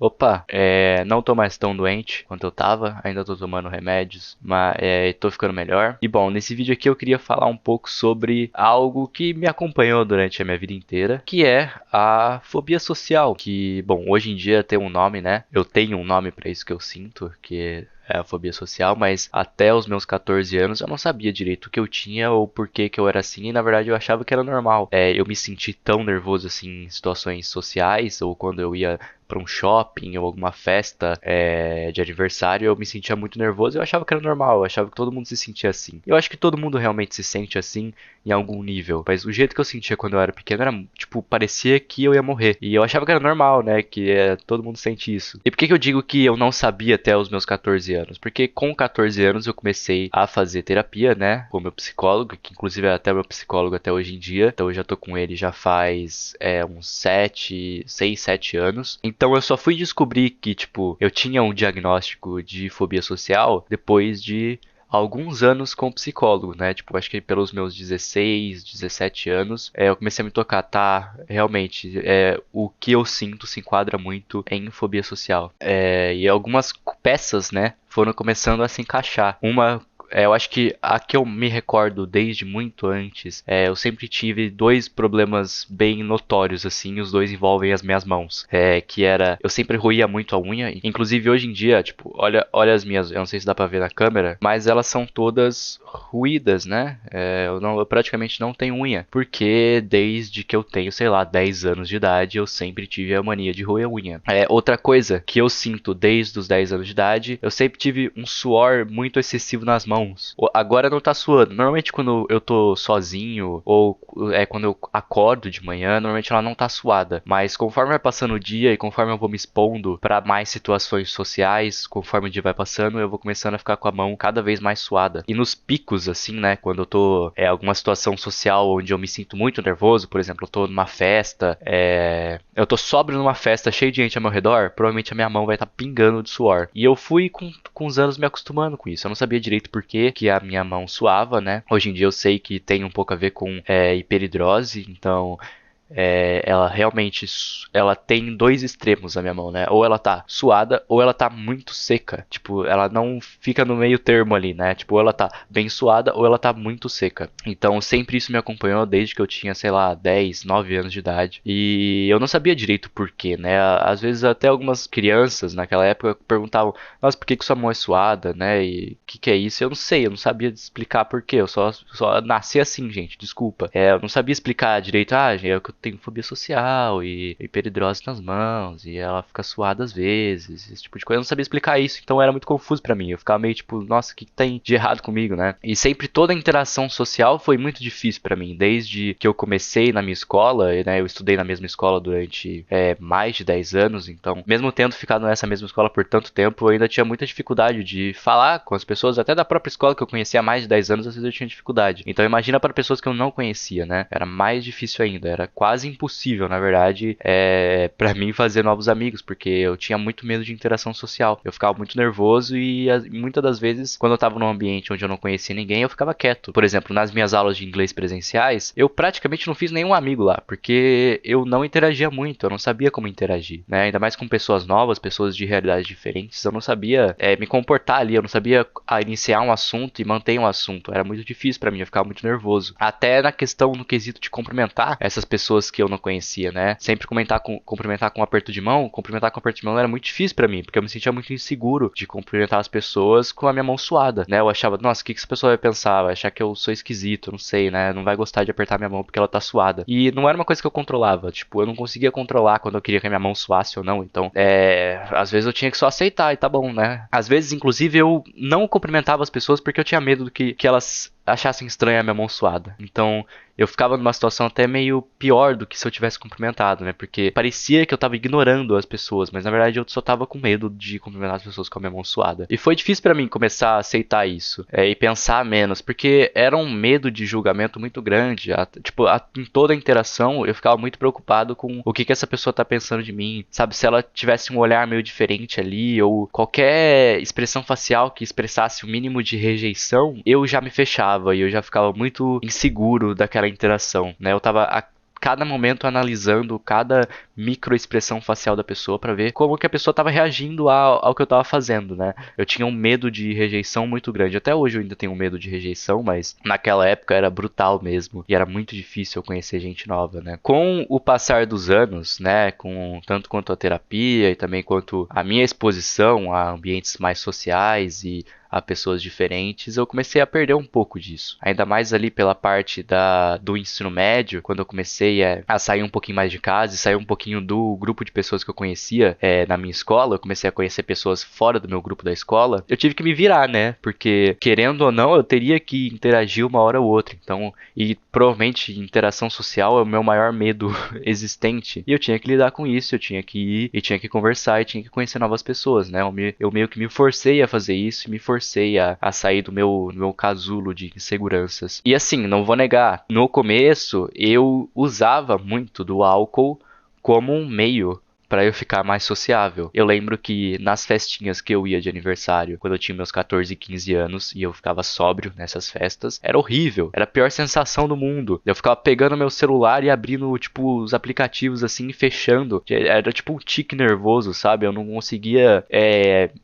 Opa, não tô mais tão doente quanto eu tava, ainda tô tomando remédios, mas tô ficando melhor. E bom, nesse vídeo aqui eu queria falar um pouco sobre algo que me acompanhou durante a minha vida inteira, que é a fobia social, que, bom, hoje em dia tem um nome, né? Eu tenho um nome pra isso que eu sinto, que é a fobia social, mas até os meus 14 anos eu não sabia direito o que eu tinha ou por que que eu era assim, e na verdade eu achava que era normal. Eu me senti tão nervoso assim em situações sociais, ou quando eu ia para um shopping ou alguma festa de aniversário, eu me sentia muito nervoso e eu achava que era normal, eu achava que todo mundo se sentia assim. Eu acho que todo mundo realmente se sente assim em algum nível, mas o jeito que eu sentia quando eu era pequeno era, tipo, parecia que eu ia morrer. E eu achava que era normal, né, que todo mundo sente isso. E por que que eu digo que eu não sabia até os meus 14 anos? Porque com 14 anos eu comecei a fazer terapia, né, com o meu psicólogo, que inclusive é até meu psicólogo até hoje em dia, então eu já tô com ele já faz uns 6, 7 anos. Então eu só fui descobrir que, tipo, eu tinha um diagnóstico de fobia social depois de alguns anos com psicólogo, né? Tipo, acho que pelos meus 16, 17 anos, eu comecei a me tocar, tá? Realmente, o que eu sinto se enquadra muito em fobia social. E algumas peças, né, foram começando a se encaixar. Eu acho que a que eu me recordo desde muito antes, eu sempre tive dois problemas bem notórios, assim, e os dois envolvem as minhas mãos. Que era, eu sempre roía muito a unha, inclusive hoje em dia, tipo, olha as minhas, eu não sei se dá pra ver na câmera, mas elas são todas ruídas, né? Eu praticamente não tenho unha, porque desde que eu tenho, sei lá, 10 anos de idade, eu sempre tive a mania de roer a unha. Outra coisa que eu sinto desde os 10 anos de idade, eu sempre tive um suor muito excessivo nas mãos. Agora não tá suando. Normalmente quando eu tô sozinho ou quando eu acordo de manhã, normalmente ela não tá suada. Mas conforme vai passando o dia e conforme eu vou me expondo pra mais situações sociais, conforme o dia vai passando, eu vou começando a ficar com a mão cada vez mais suada. E nos picos, assim, né, quando eu tô em alguma situação social onde eu me sinto muito nervoso, por exemplo, eu tô numa festa, eu tô sóbrio numa festa cheio de gente ao meu redor, provavelmente a minha mão vai estar pingando de suor. E eu fui com os anos me acostumando com isso. Eu não sabia direito por que a minha mão suava, né? Hoje em dia eu sei que tem um pouco a ver com hiperidrose, então ela realmente ela tem dois extremos na minha mão, né? Ou ela tá suada ou ela tá muito seca. Tipo, ela não fica no meio termo ali, né? Tipo, ou ela tá bem suada ou ela tá muito seca. Então, sempre isso me acompanhou desde que eu tinha, sei lá, 10, 9 anos de idade. E eu não sabia direito por quê, né? Às vezes até algumas crianças naquela época perguntavam: "Nossa, por que que sua mão é suada, né? E o que que é isso?" Eu não sei, eu não sabia explicar por quê. Eu só nasci assim, gente, desculpa. Eu não sabia explicar direito. Gente, é que eu tenho fobia social e hiperidrose nas mãos e ela fica suada às vezes, esse tipo de coisa. Eu não sabia explicar isso, então era muito confuso pra mim. Eu ficava meio tipo, nossa, o que tem de errado comigo, né? E sempre toda a interação social foi muito difícil pra mim, desde que eu comecei na minha escola, né? Eu estudei na mesma escola durante mais de 10 anos, então, mesmo tendo ficado nessa mesma escola por tanto tempo, eu ainda tinha muita dificuldade de falar com as pessoas, até da própria escola que eu conhecia há mais de 10 anos, às vezes eu tinha dificuldade. Então imagina para pessoas que eu não conhecia, né? Era mais difícil ainda, era quase impossível, na verdade, para mim fazer novos amigos, porque eu tinha muito medo de interação social. Eu ficava muito nervoso e muitas das vezes, quando eu tava num ambiente onde eu não conhecia ninguém, eu ficava quieto. Por exemplo, nas minhas aulas de inglês presenciais, eu praticamente não fiz nenhum amigo lá, porque eu não interagia muito, eu não sabia como interagir, né? Ainda mais com pessoas novas, pessoas de realidades diferentes, eu não sabia me comportar ali, eu não sabia iniciar um assunto e manter um assunto. Era muito difícil para mim, eu ficava muito nervoso. Até na questão, no quesito de cumprimentar essas pessoas que eu não conhecia, né? Sempre cumprimentar com um aperto de mão, cumprimentar com um aperto de mão era muito difícil para mim, porque eu me sentia muito inseguro de cumprimentar as pessoas com a minha mão suada, né? Eu achava, nossa, o que essa pessoa vai pensar? Vai achar que eu sou esquisito, não sei, né? Não vai gostar de apertar minha mão porque ela tá suada. E não era uma coisa que eu controlava, tipo, eu não conseguia controlar quando eu queria que a minha mão suasse ou não, então, às vezes eu tinha que só aceitar e tá bom, né? Às vezes, inclusive, eu não cumprimentava as pessoas porque eu tinha medo do que elas achassem estranha a minha mão suada. Então, eu ficava numa situação até meio pior do que se eu tivesse cumprimentado, né? Porque parecia que eu tava ignorando as pessoas, mas na verdade eu só tava com medo de cumprimentar as pessoas com a minha mão suada. E foi difícil pra mim começar a aceitar isso, e pensar menos, porque era um medo de julgamento muito grande. Em toda a interação eu ficava muito preocupado com o que essa pessoa tá pensando de mim, sabe? Se ela tivesse um olhar meio diferente ali, ou qualquer expressão facial que expressasse o mínimo de rejeição, eu já me fechava e eu já ficava muito inseguro daquela interação, né? Eu tava a cada momento analisando cada microexpressão facial da pessoa pra ver como que a pessoa tava reagindo ao que eu tava fazendo, né? Eu tinha um medo de rejeição muito grande. Até hoje eu ainda tenho um medo de rejeição, mas naquela época era brutal mesmo. E era muito difícil eu conhecer gente nova, né? Com o passar dos anos, né? Com tanto quanto a terapia e também quanto a minha exposição a ambientes mais sociais e a pessoas diferentes, eu comecei a perder um pouco disso. Ainda mais ali pela parte do ensino médio, quando eu comecei a sair um pouquinho mais de casa e sair um pouquinho do grupo de pessoas que eu conhecia na minha escola, eu comecei a conhecer pessoas fora do meu grupo da escola, eu tive que me virar, né? Porque, querendo ou não, eu teria que interagir uma hora ou outra. Então, e provavelmente interação social é o meu maior medo existente. E eu tinha que lidar com isso, eu tinha que ir e tinha que conversar e tinha que conhecer novas pessoas, né? Eu meio que me forcei a fazer isso e me forcei a sair do meu casulo de inseguranças. E assim, não vou negar, no começo eu usava muito do álcool como um meio para eu ficar mais sociável. Eu lembro que nas festinhas que eu ia de aniversário, quando eu tinha meus 14 e 15 anos e eu ficava sóbrio nessas festas, era horrível. Era a pior sensação do mundo. Eu ficava pegando meu celular e abrindo, tipo, os aplicativos assim e fechando. Era tipo um tique nervoso, sabe? Eu não conseguia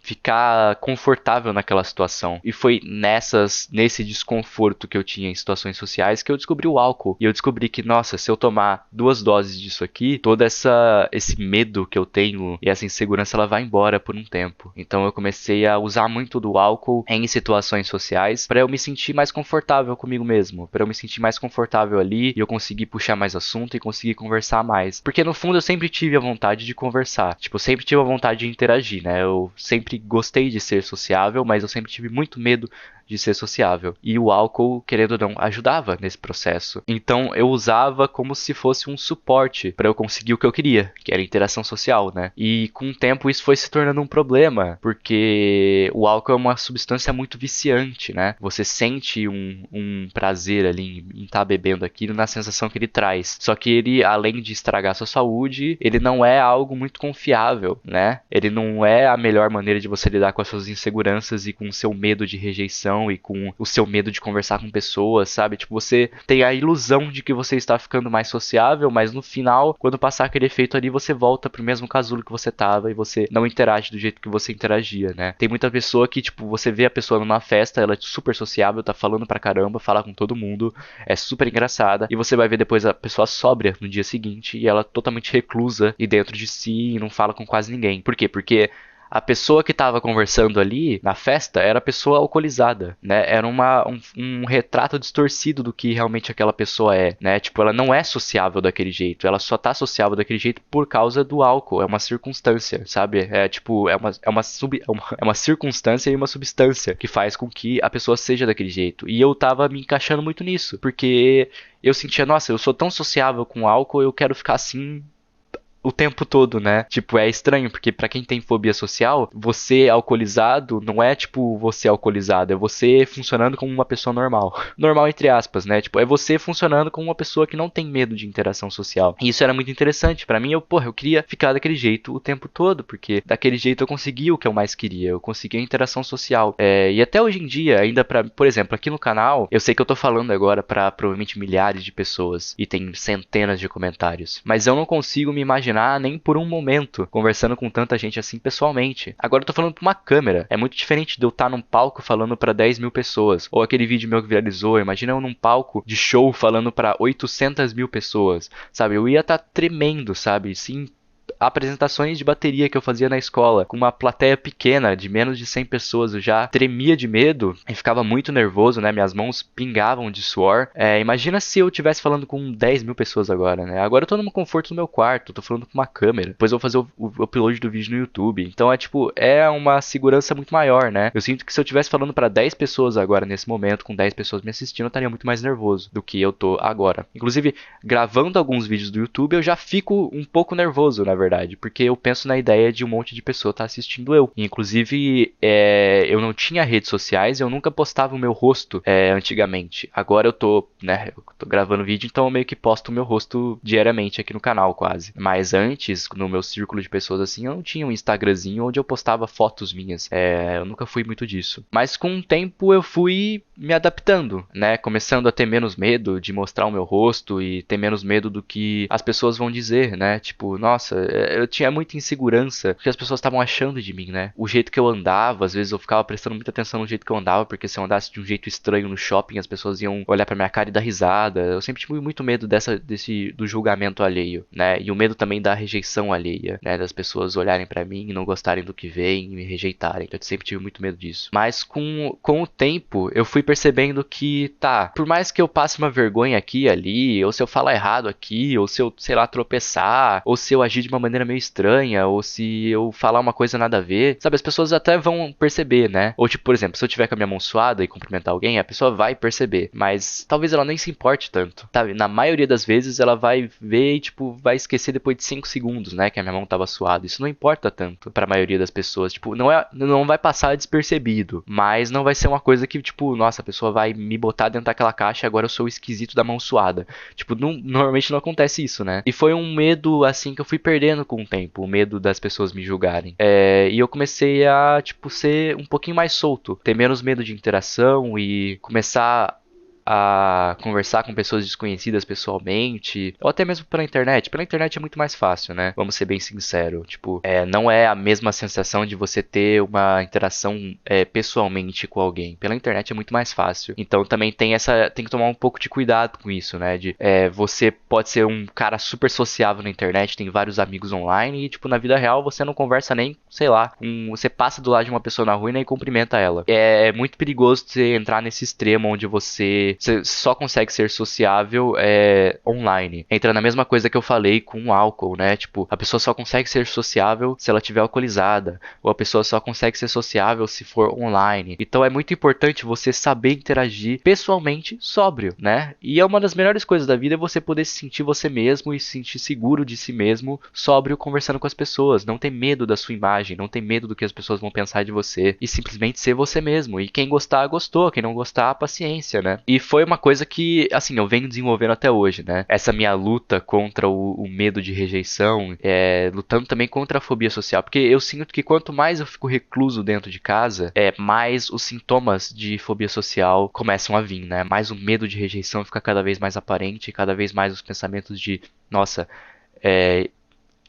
ficar confortável naquela situação. E foi nesse desconforto que eu tinha em situações sociais que eu descobri o álcool. E eu descobri que, nossa, se eu tomar 2 doses disso aqui, todo esse medo que eu tenho e essa insegurança ela vai embora por um tempo. Então eu comecei a usar muito do álcool em situações sociais para eu me sentir mais confortável comigo mesmo, para eu me sentir mais confortável ali e eu conseguir puxar mais assunto e conseguir conversar mais. Porque no fundo eu sempre tive a vontade de conversar, tipo, eu sempre tive a vontade de interagir, né? Eu sempre gostei de ser sociável, mas eu sempre tive muito medo de ser sociável. E o álcool, querendo ou não, ajudava nesse processo. Então eu usava como se fosse um suporte para eu conseguir o que eu queria, que era interação social, né? E com o tempo isso foi se tornando um problema, porque o álcool é uma substância muito viciante, né? Você sente um prazer ali em estar bebendo aquilo na sensação que ele traz. Só que ele, além de estragar a sua saúde, ele não é algo muito confiável, né? Ele não é a melhor maneira de você lidar com as suas inseguranças e com o seu medo de rejeição e com o seu medo de conversar com pessoas, sabe? Tipo, você tem a ilusão de que você está ficando mais sociável, mas no final, quando passar aquele efeito ali, você volta pro mesmo casulo que você tava e você não interage do jeito que você interagia, né? Tem muita pessoa que, tipo, você vê a pessoa numa festa, ela é super sociável, tá falando pra caramba, fala com todo mundo, é super engraçada, e você vai ver depois a pessoa sóbria no dia seguinte e ela totalmente reclusa e dentro de si e não fala com quase ninguém. Por quê? Porque a pessoa que estava conversando ali na festa era a pessoa alcoolizada, né? Era um retrato distorcido do que realmente aquela pessoa é, né? Tipo, ela não é sociável daquele jeito, ela só tá sociável daquele jeito por causa do álcool, é uma circunstância, sabe? É tipo, é uma circunstância e uma substância que faz com que a pessoa seja daquele jeito. E eu tava me encaixando muito nisso, porque eu sentia, nossa, eu sou tão sociável com álcool, eu quero ficar assim o tempo todo, né? Tipo, é estranho, porque pra quem tem fobia social, você alcoolizado não é tipo você alcoolizado, é você funcionando como uma pessoa normal. Normal entre aspas, né? Tipo, é você funcionando como uma pessoa que não tem medo de interação social. E isso era muito interessante. Pra mim, eu queria ficar daquele jeito o tempo todo, porque daquele jeito eu conseguia o que eu mais queria. Eu conseguia interação social. E até hoje em dia, ainda por exemplo, aqui no canal, eu sei que eu tô falando agora pra provavelmente milhares de pessoas e tem centenas de comentários, mas eu não consigo me imaginar nem por um momento conversando com tanta gente assim pessoalmente. Agora eu tô falando pra uma câmera. É muito diferente de eu estar num palco falando pra 10 mil pessoas. Ou aquele vídeo meu que viralizou. Imagina eu num palco de show falando pra 800 mil pessoas. Sabe? Eu ia estar tremendo, sabe? Sim, apresentações de bateria que eu fazia na escola, com uma plateia pequena, de menos de 100 pessoas, eu já tremia de medo e ficava muito nervoso, né? Minhas mãos pingavam de suor. Imagina se eu estivesse falando com 10 mil pessoas agora, né? Agora eu tô no conforto do meu quarto, tô falando com uma câmera. Depois eu vou fazer o upload do vídeo no YouTube. Então é uma segurança muito maior, né? Eu sinto que se eu estivesse falando pra 10 pessoas agora, nesse momento, com 10 pessoas me assistindo, eu estaria muito mais nervoso do que eu tô agora. Inclusive, gravando alguns vídeos do YouTube, eu já fico um pouco nervoso, na verdade. verdade, porque eu penso na ideia de um monte de pessoa estar assistindo eu. E, inclusive, eu não tinha redes sociais, eu nunca postava o meu rosto antigamente. Agora eu tô gravando vídeo, então eu meio que posto o meu rosto diariamente aqui no canal, quase. Mas antes, no meu círculo de pessoas assim, eu não tinha um Instagramzinho onde eu postava fotos minhas. Eu nunca fui muito disso. Mas com o tempo eu fui me adaptando, né? Começando a ter menos medo de mostrar o meu rosto e ter menos medo do que as pessoas vão dizer, né? Tipo, nossa, eu tinha muita insegurança porque as pessoas estavam achando de mim, né? O jeito que eu andava, às vezes eu ficava prestando muita atenção no jeito que eu andava, porque se eu andasse de um jeito estranho no shopping, as pessoas iam olhar pra minha cara e dar risada. Eu sempre tive muito medo do julgamento alheio, né? E o medo também da rejeição alheia, né? Das pessoas olharem pra mim e não gostarem do que veem e me rejeitarem. Então eu sempre tive muito medo disso. Mas com o tempo, eu fui percebendo que, por mais que eu passe uma vergonha aqui e ali, ou se eu falar errado aqui, ou se eu, sei lá, tropeçar, ou se eu agir de uma maneira meio estranha, ou se eu falar uma coisa nada a ver, sabe, as pessoas até vão perceber, né? Ou tipo, por exemplo, se eu tiver com a minha mão suada e cumprimentar alguém, a pessoa vai perceber, mas talvez ela nem se importe tanto, sabe? Na maioria das vezes ela vai ver e, tipo, vai esquecer depois de 5 segundos, né, que a minha mão tava suada. Isso não importa tanto pra maioria das pessoas, tipo, não vai passar despercebido, mas não vai ser uma coisa que, tipo, nossa, a pessoa vai me botar dentro daquela caixa e agora eu sou o esquisito da mão suada. Tipo, normalmente não acontece isso, né? E foi um medo, assim, que eu fui perdendo com o tempo, o medo das pessoas me julgarem. E eu comecei a, tipo, ser um pouquinho mais solto, ter menos medo de interação e começar a conversar com pessoas desconhecidas pessoalmente, ou até mesmo pela internet. Pela internet é muito mais fácil, né? Vamos ser bem sinceros. Tipo, não é a mesma sensação de você ter uma interação pessoalmente com alguém. Pela internet é muito mais fácil. Então também tem que tomar um pouco de cuidado com isso, né? Você pode ser um cara super sociável na internet, tem vários amigos online e, tipo, na vida real você não conversa nem, sei lá, você passa do lado de uma pessoa na rua e nem cumprimenta ela. É muito perigoso você entrar nesse extremo onde você só consegue ser sociável online. Entra na mesma coisa que eu falei com o álcool, né? Tipo, a pessoa só consegue ser sociável se ela tiver alcoolizada. Ou a pessoa só consegue ser sociável se for online. Então é muito importante você saber interagir pessoalmente sóbrio, né? E é uma das melhores coisas da vida você poder se sentir você mesmo e se sentir seguro de si mesmo sóbrio conversando com as pessoas. Não ter medo da sua imagem, não ter medo do que as pessoas vão pensar de você. E simplesmente ser você mesmo. E quem gostar, gostou. Quem não gostar, paciência, né? E foi uma coisa que, assim, eu venho desenvolvendo até hoje, né? Essa minha luta contra o medo de rejeição, lutando também contra a fobia social, porque eu sinto que quanto mais eu fico recluso dentro de casa, mais os sintomas de fobia social começam a vir, né? Mais o medo de rejeição fica cada vez mais aparente, cada vez mais os pensamentos de, nossa,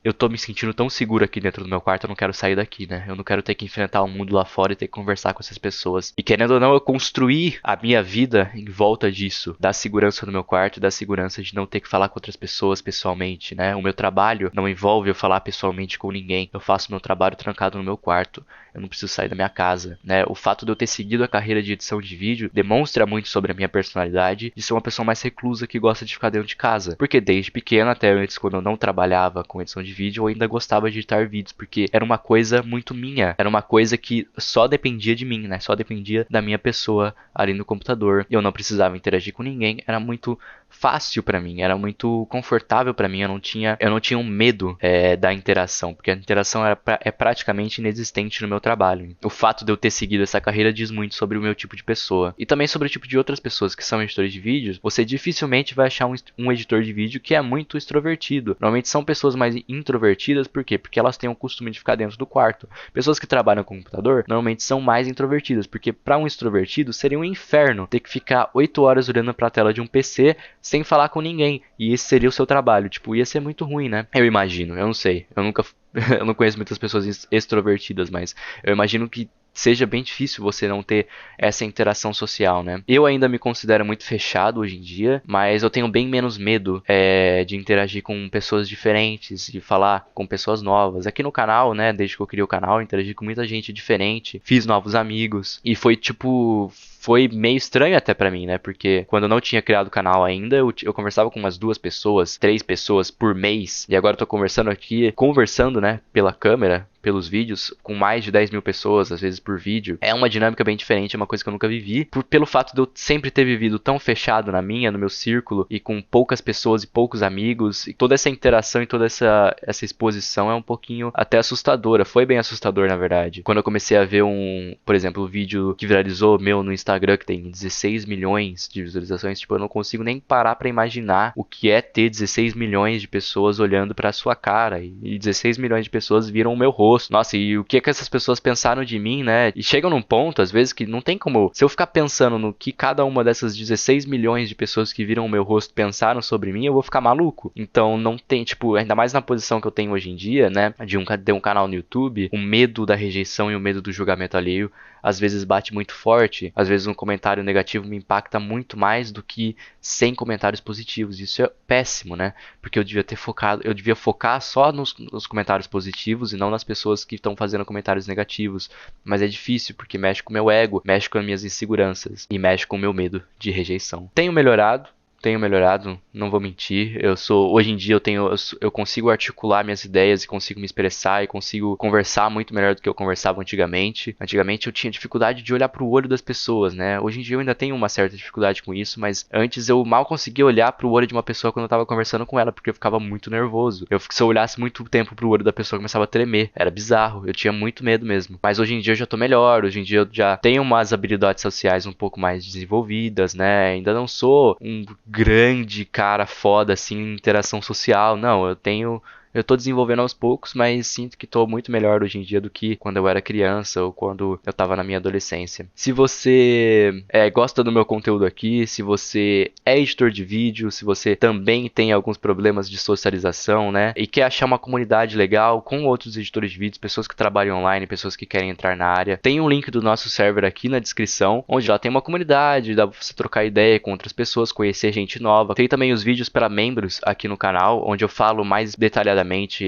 eu tô me sentindo tão seguro aqui dentro do meu quarto, eu não quero sair daqui, né? Eu não quero ter que enfrentar o mundo lá fora e ter que conversar com essas pessoas. E querendo ou não, eu construí a minha vida em volta disso. Da segurança do meu quarto, da segurança de não ter que falar com outras pessoas pessoalmente, né? O meu trabalho não envolve eu falar pessoalmente com ninguém. Eu faço meu trabalho trancado no meu quarto. Eu não preciso sair da minha casa, né? O fato de eu ter seguido a carreira de edição de vídeo demonstra muito sobre a minha personalidade de ser uma pessoa mais reclusa que gosta de ficar dentro de casa. Porque desde pequeno, até antes, quando eu não trabalhava com edição de vídeo, eu ainda gostava de editar vídeos, porque era uma coisa muito minha. Era uma coisa que só dependia de mim, né? Só dependia da minha pessoa ali no computador. Eu não precisava interagir com ninguém. Era muito fácil pra mim, era muito confortável pra mim. Eu não tinha um medo da interação, porque a interação é praticamente inexistente no meu trabalho. O fato de eu ter seguido essa carreira diz muito sobre o meu tipo de pessoa e também sobre o tipo de outras pessoas que são editores de vídeos. Você dificilmente vai achar um editor de vídeo que é muito extrovertido. Normalmente são pessoas mais introvertidas. Por quê? Porque elas têm o costume de ficar dentro do quarto. Pessoas que trabalham com computador normalmente são mais introvertidas, porque para um extrovertido seria um inferno ter que ficar 8 horas olhando para a tela de um PC sem falar com ninguém, e esse seria o seu trabalho. Tipo, ia ser muito ruim, né? Eu imagino, eu não sei, eu não conheço muitas pessoas extrovertidas, mas eu imagino que seja bem difícil você não ter essa interação social, né? Eu ainda me considero muito fechado hoje em dia, mas eu tenho bem menos medo de interagir com pessoas diferentes, de falar com pessoas novas. Aqui no canal, né, desde que eu criei o canal, eu interagi com muita gente diferente, fiz novos amigos, e foi tipo... foi meio estranho até pra mim, né? Porque quando eu não tinha criado o canal ainda, eu conversava com umas 2 pessoas, 3 pessoas por mês. E agora eu tô conversando, né, pela câmera, pelos vídeos, com mais de 10 mil pessoas, às vezes por vídeo. É uma dinâmica bem diferente, é uma coisa que eu nunca vivi. Pelo fato de eu sempre ter vivido tão fechado no meu círculo, e com poucas pessoas e poucos amigos, e toda essa interação e toda essa exposição é um pouquinho até assustadora. Foi bem assustador, na verdade. Quando eu comecei a ver por exemplo, um vídeo que viralizou meu no Instagram, que tem 16 milhões de visualizações, tipo, eu não consigo nem parar pra imaginar o que é ter 16 milhões de pessoas olhando pra sua cara, e 16 milhões de pessoas viram o meu rosto. Nossa, e o que é que essas pessoas pensaram de mim, né? E chegam num ponto, às vezes, que não tem como... Se eu ficar pensando no que cada uma dessas 16 milhões de pessoas que viram o meu rosto pensaram sobre mim, eu vou ficar maluco. Então, não tem, tipo, ainda mais na posição que eu tenho hoje em dia, né? De ter um canal no YouTube, o medo da rejeição e o medo do julgamento alheio, às vezes bate muito forte. Às vezes um comentário negativo me impacta muito mais do que 100 comentários positivos. Isso é péssimo, né? Porque eu devia focar só nos comentários positivos e não nas pessoas que estão fazendo comentários negativos. Mas é difícil, porque mexe com o meu ego, mexe com as minhas inseguranças e mexe com o meu medo de rejeição. Tenho melhorado, não vou mentir. Hoje em dia eu consigo articular minhas ideias e consigo me expressar e consigo conversar muito melhor do que eu conversava antigamente. Antigamente eu tinha dificuldade de olhar pro olho das pessoas, né? Hoje em dia eu ainda tenho uma certa dificuldade com isso, mas antes eu mal conseguia olhar pro olho de uma pessoa quando eu tava conversando com ela, porque eu ficava muito nervoso. Se eu olhasse muito tempo pro olho da pessoa, eu começava a tremer. Era bizarro, eu tinha muito medo mesmo. Mas hoje em dia eu já tô melhor, hoje em dia eu já tenho umas habilidades sociais um pouco mais desenvolvidas, né? Ainda não sou um grande cara foda assim em interação social. Não, eu tô desenvolvendo aos poucos, mas sinto que tô muito melhor hoje em dia do que quando eu era criança ou quando eu tava na minha adolescência. Se você gosta do meu conteúdo aqui, se você é editor de vídeo, se você também tem alguns problemas de socialização, né, e quer achar uma comunidade legal com outros editores de vídeos, pessoas que trabalham online, pessoas que querem entrar na área, tem um link do nosso server aqui na descrição, onde lá tem uma comunidade, dá pra você trocar ideia com outras pessoas, conhecer gente nova. Tem também os vídeos para membros aqui no canal, onde eu falo mais detalhadamente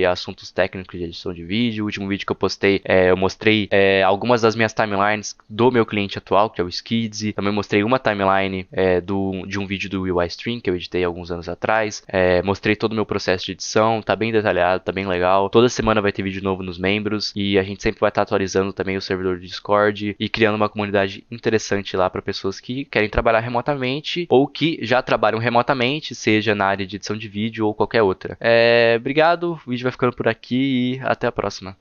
assuntos técnicos de edição de vídeo. O último vídeo que eu postei, eu mostrei algumas das minhas timelines do meu cliente atual, que é o Skidsy. Também mostrei uma timeline de um vídeo do UI Stream, que eu editei alguns anos atrás. Mostrei todo o meu processo de edição, tá bem detalhado, tá bem legal. Toda semana vai ter vídeo novo nos membros, e a gente sempre vai estar atualizando também o servidor do Discord e criando uma comunidade interessante lá para pessoas que querem trabalhar remotamente ou que já trabalham remotamente, seja na área de edição de vídeo ou qualquer outra. Obrigado, o vídeo vai ficando por aqui e até a próxima.